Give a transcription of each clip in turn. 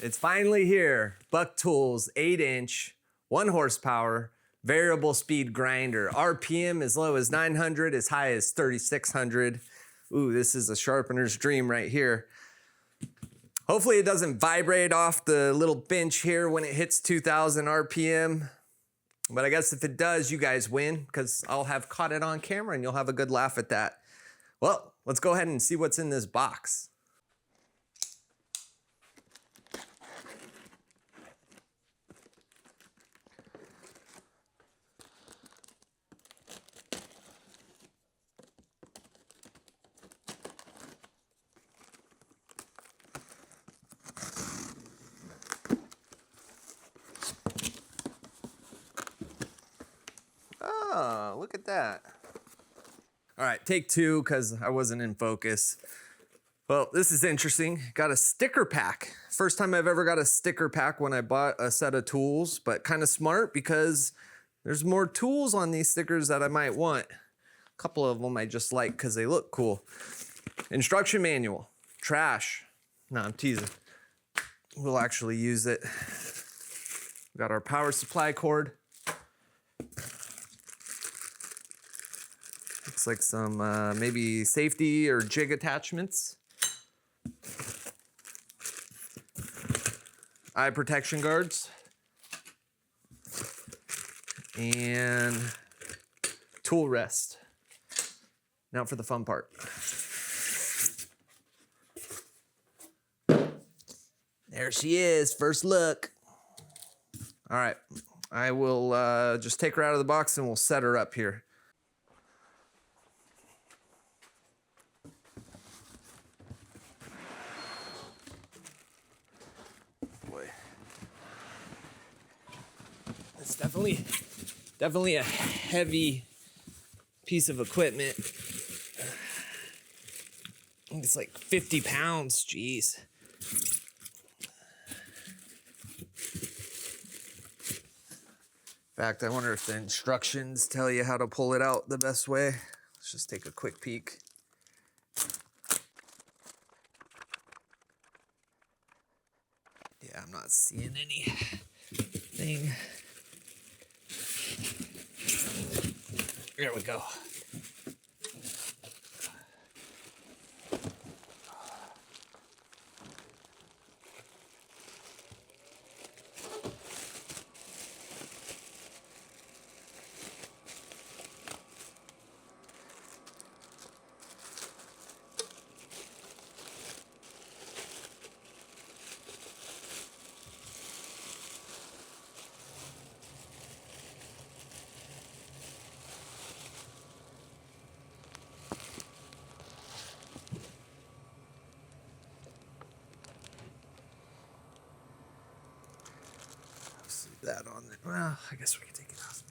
It's finally here. BuckTool's 8-inch, 1 horsepower, variable speed grinder. RPM as low as 900, as high as 3,600. Ooh, this is a sharpener's dream right here. Hopefully it doesn't vibrate off the little bench here when it hits 2,000 RPM. But I guess if it does, you guys win, because I'll have caught it on camera and you'll have a good laugh at that. Well, let's go ahead and see what's in this box. Oh, look at that. All right, take two, because I wasn't in focus. Well, this is interesting. Got a sticker pack. First time I've ever got a sticker pack when I bought a set of tools, but kind of smart because there's more tools on these stickers that I might want. A couple of them I just like because they look cool. Instruction manual, trash. No, I'm teasing. We'll actually use it. Got our power supply cord. Looks like some maybe safety or jig attachments. Eye protection guards. And tool rest. Now for the fun part. There she is, first look. All right, I will just take her out of the box and we'll set her up here. Boy, it's definitely a heavy piece of equipment. I think it's like 50 pounds, geez. In fact, I wonder if the instructions tell you how to pull it out the best way. Let's just take a quick peek. Yeah, I'm not seeing anything. There we go. That on there. Well, I guess we can take it off.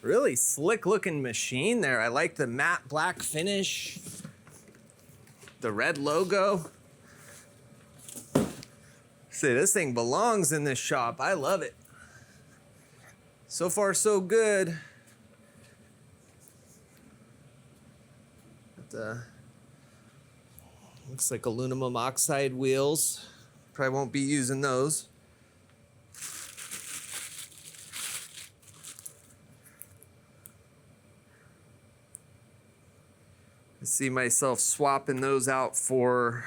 Really slick looking machine there. I like the matte black finish, the red logo. See, this thing belongs in this shop. I love it. So far, so good. Looks like aluminum oxide wheels. Probably won't be using those. I see myself swapping those out for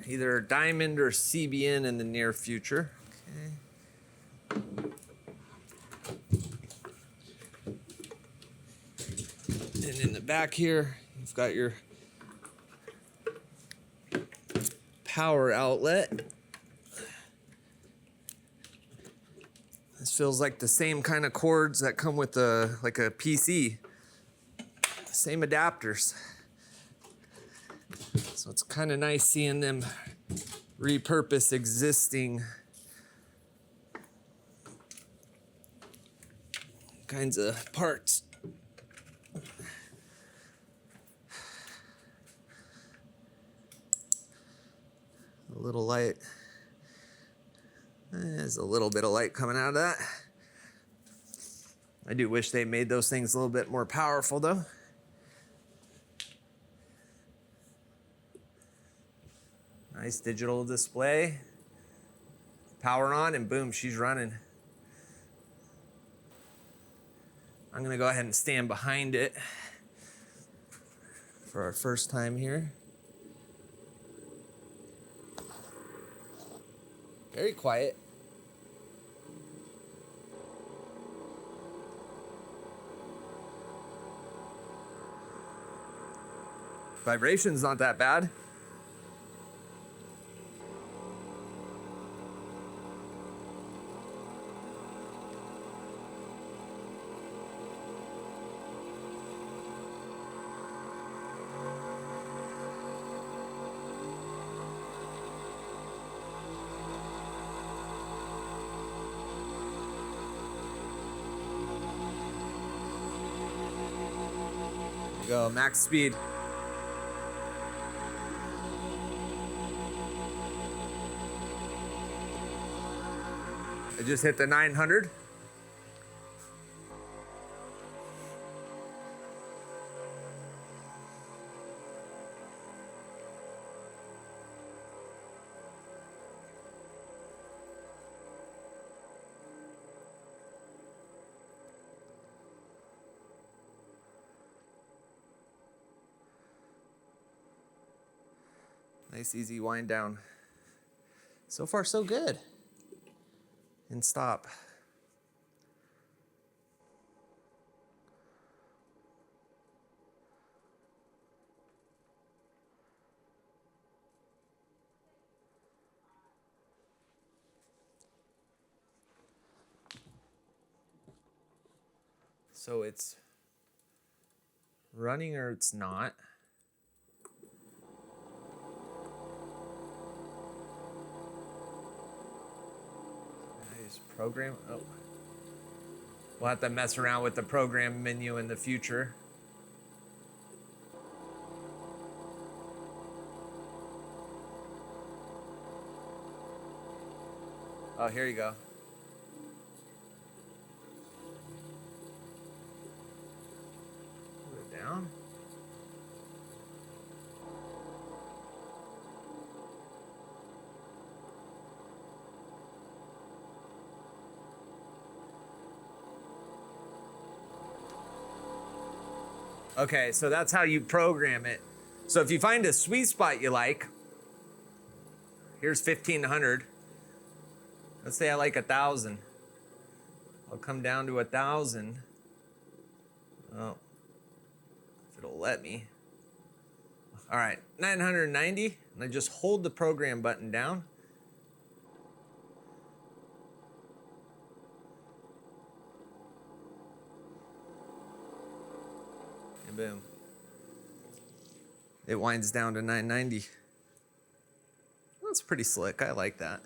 either diamond or CBN in the near future. Okay. And in the back here, you've got your power outlet. This feels like the same kind of cords that come with like a PC. Same adapters. So it's kind of nice seeing them repurpose existing kinds of parts. A little light. There's a little bit of light coming out of that. I do wish they made those things a little bit more powerful though. Nice digital display. Power on and boom, she's running. I'm gonna go ahead and stand behind it for our first time here. Very quiet. Vibration's not that bad. Go max speed. I just hit the 900. Nice easy wind down. So far so good. And stop. So it's running or it's not. Nice program. Oh. We'll have to mess around with the program menu in the future. Oh, here you go. Put it down. Okay, so that's how you program it. So if you find a sweet spot you like, here's 1500. Let's say I like 1000. I'll come down to 1000. Oh, if it'll let me. All right, 990, and I just hold the program button down. And boom. It winds down to 990. That's pretty slick, I like that.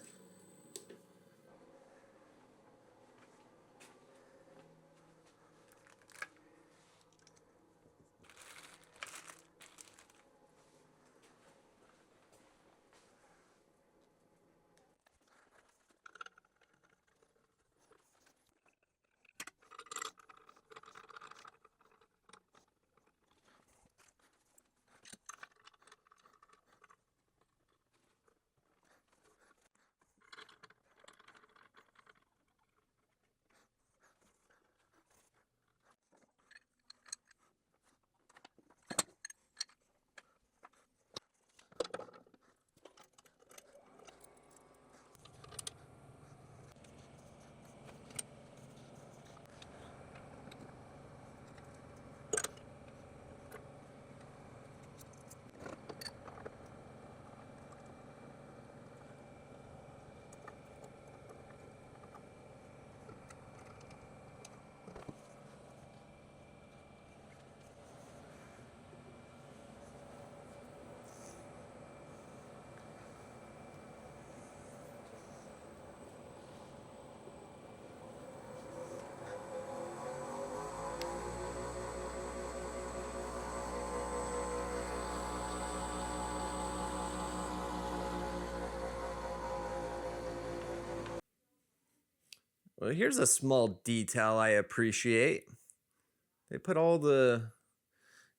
Well, here's a small detail I appreciate. They put all the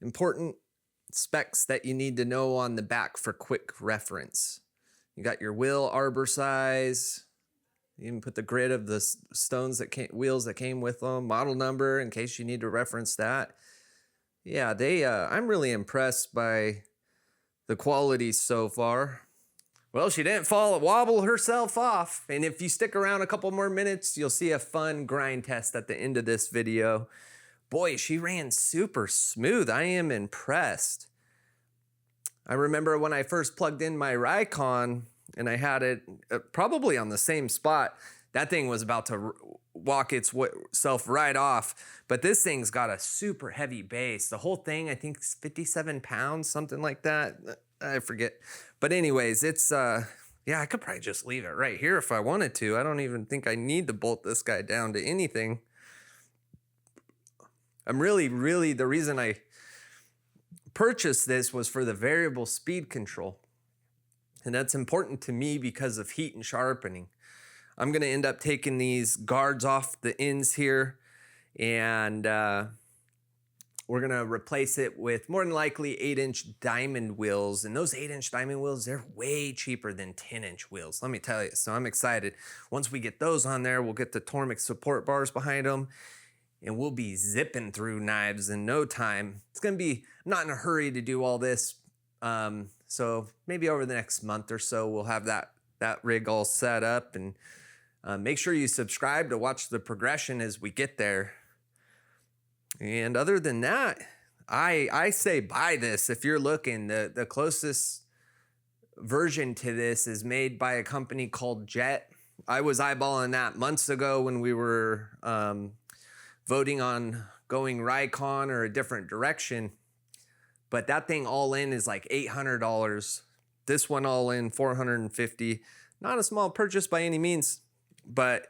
important specs that you need to know on the back for quick reference. You got your wheel arbor size. You even put the grid of the wheels that came with them, model number in case you need to reference that. Yeah, I'm really impressed by the quality so far. Well, she didn't wobble herself off. And if you stick around a couple more minutes, you'll see a fun grind test at the end of this video. Boy, she ran super smooth. I am impressed. I remember when I first plugged in my Raycon and I had it probably on the same spot, that thing was about to walk itself right off. But this thing's got a super heavy base. The whole thing, I think, is 57 pounds, something like that. I forget. But anyways, it's, yeah, I could probably just leave it right here if I wanted to. I don't even think I need to bolt this guy down to anything. I'm really, the reason I purchased this was for the variable speed control. And that's important to me because of heat and sharpening. I'm gonna end up taking these guards off the ends here, and we're gonna replace it with more than likely 8-inch diamond wheels. And those 8-inch diamond wheels, they're way cheaper than 10-inch wheels, let me tell you. So I'm excited. Once we get those on there, we'll get the Tormek support bars behind them, and we'll be zipping through knives in no time. It's gonna be, I'm not in a hurry to do all this. So maybe over the next month or so, we'll have that rig all set up, and make sure you subscribe to watch the progression as we get there. And other than that, I say buy this if you're looking. The closest version to this is made by a company called Jet. I was eyeballing that months ago when we were voting on going Raycon or a different direction. But that thing all in is like $800. This one all in $450. Not a small purchase by any means, but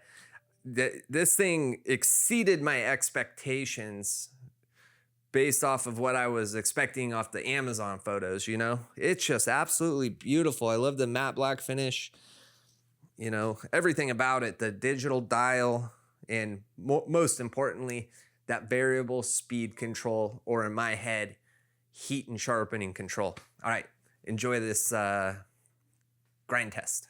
this thing exceeded my expectations based off of what I was expecting off the Amazon photos, you know? It's just absolutely beautiful. I love the matte black finish, you know, everything about it, the digital dial, and most importantly, that variable speed control, or in my head, heat and sharpening control. All right, enjoy this grind test.